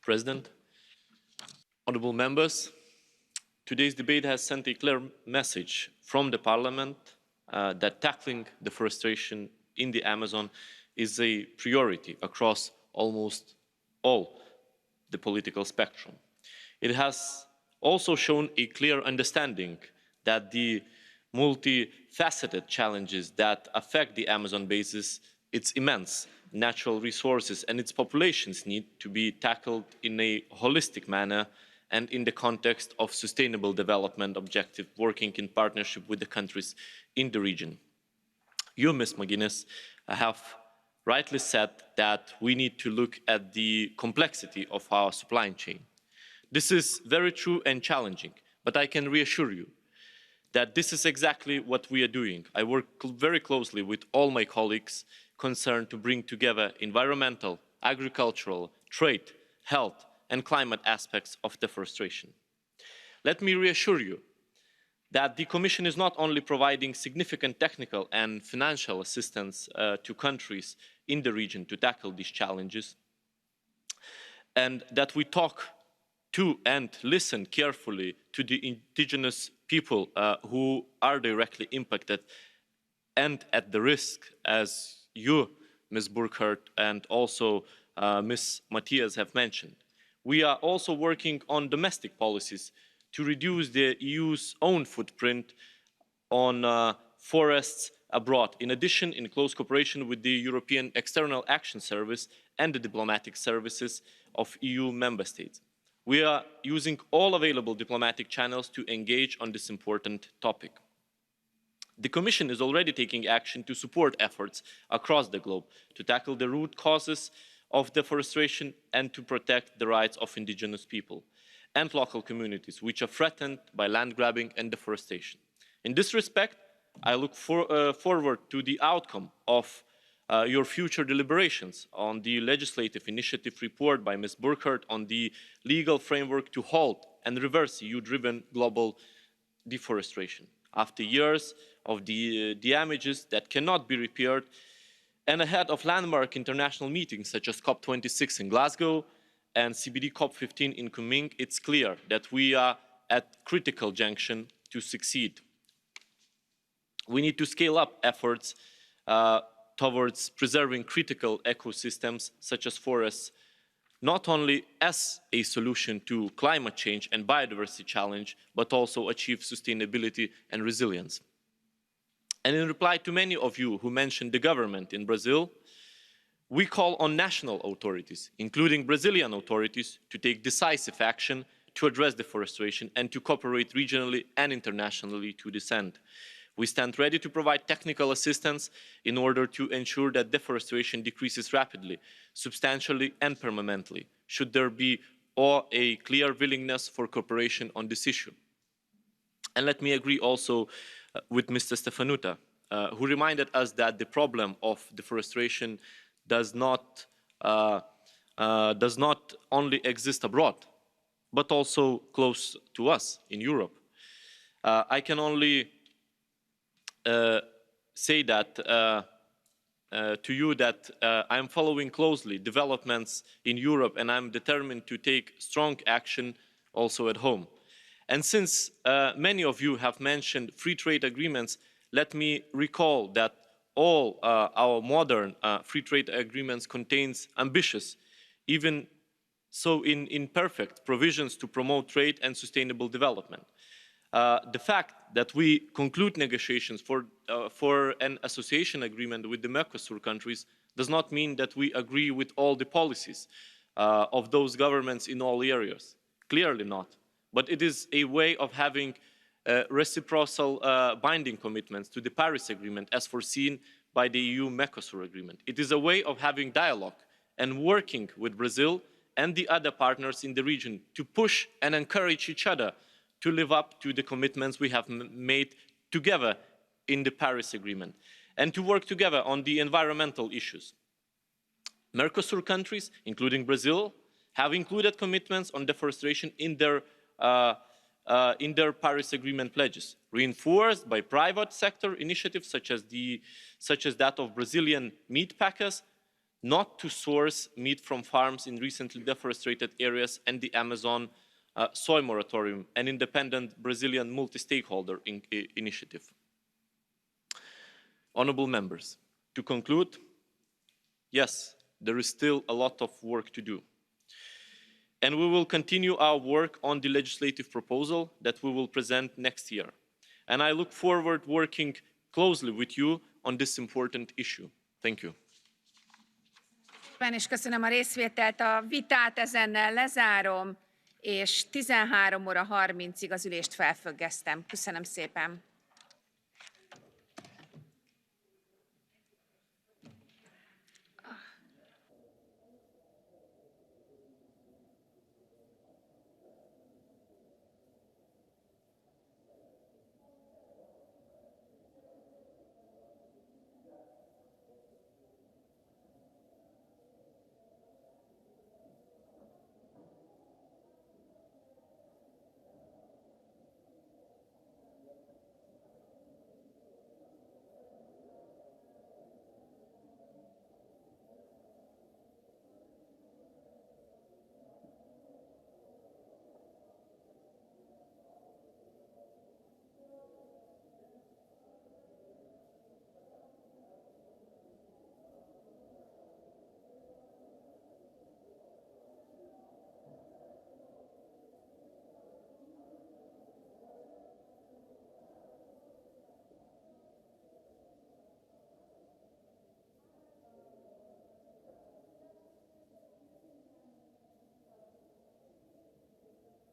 President, honourable members, today's debate has sent a clear message from the Parliament that tackling deforestation in the Amazon is a priority across almost all the political spectrum. It has also shown a clear understanding that the multifaceted challenges that affect the Amazon basin, its immense natural resources and its populations need to be tackled in a holistic manner and in the context of sustainable development objective, working in partnership with the countries in the region. You, Ms. McGuinness, have rightly said that we need to look at the complexity of our supply chain. This is very true and challenging, but I can reassure you that this is exactly what we are doing. I work very closely with all my colleagues concerned to bring together environmental, agricultural, trade, health, and climate aspects of deforestation. Let me reassure you that the Commission is not only providing significant technical and financial assistance to countries in the region to tackle these challenges, and that we talk to and listen carefully to the indigenous people who are directly impacted and at the risk, as you, Ms. Burkhardt, and also Ms. Matthias have mentioned. We are also working on domestic policies to reduce the EU's own footprint on forests abroad. In addition, in close cooperation with the European External Action Service and the diplomatic services of EU member states, we are using all available diplomatic channels to engage on this important topic. The Commission is already taking action to support efforts across the globe to tackle the root causes of deforestation and to protect the rights of indigenous people and local communities which are threatened by land grabbing and deforestation. In this respect, I look forward to the outcome of your future deliberations on the legislative initiative report by Ms. Burkhardt on the legal framework to halt and reverse EU-driven global deforestation. After years of the damages that cannot be repaired, and ahead of landmark international meetings such as COP26 in Glasgow and CBD COP15 in Kunming, it's clear that we are at critical junction to succeed. We need to scale up efforts towards preserving critical ecosystems such as forests, not only as a solution to climate change and biodiversity challenge, but also achieve sustainability and resilience. And in reply to many of you who mentioned the government in Brazil, we call on national authorities, including Brazilian authorities, to take decisive action to address deforestation and to cooperate regionally and internationally to this end. We stand ready to provide technical assistance in order to ensure that deforestation decreases rapidly, substantially and permanently, should there be a clear willingness for cooperation on this issue. And let me agree also with Mr. Stefanuta, who reminded us that the problem of deforestation does not only exist abroad, but also close to us in Europe. I can only say that to you that I am following closely developments in Europe, and I'm determined to take strong action also at home. And since many of you have mentioned free trade agreements, let me recall that all our modern free trade agreements contains ambitious, even so imperfect, provisions to promote trade and sustainable development. The fact that we conclude negotiations for an association agreement with the Mercosur countries does not mean that we agree with all the policies of those governments in all areas. Clearly not. But it is a way of having reciprocal binding commitments to the Paris Agreement as foreseen by the EU-Mercosur Agreement. It is a way of having dialogue and working with Brazil and the other partners in the region to push and encourage each other to live up to the commitments we have made together in the Paris Agreement, and to work together on the environmental issues. Mercosur countries, including Brazil, have included commitments on deforestation in their Paris Agreement pledges, reinforced by private sector initiatives such as that of Brazilian meat packers, not to source meat from farms in recently deforested areas and the Amazon soy moratorium, an independent Brazilian multi-stakeholder initiative. Honourable members, to conclude, yes, there is still a lot of work to do. And we will continue our work on the legislative proposal that we will present next year. And I look forward to working closely with you on this important issue. Thank you. És köszönöm a részvételt, a vitát ezennel lezárom, és 13 óra 30-ig az ülést felfüggesztem. Köszönöm szépen.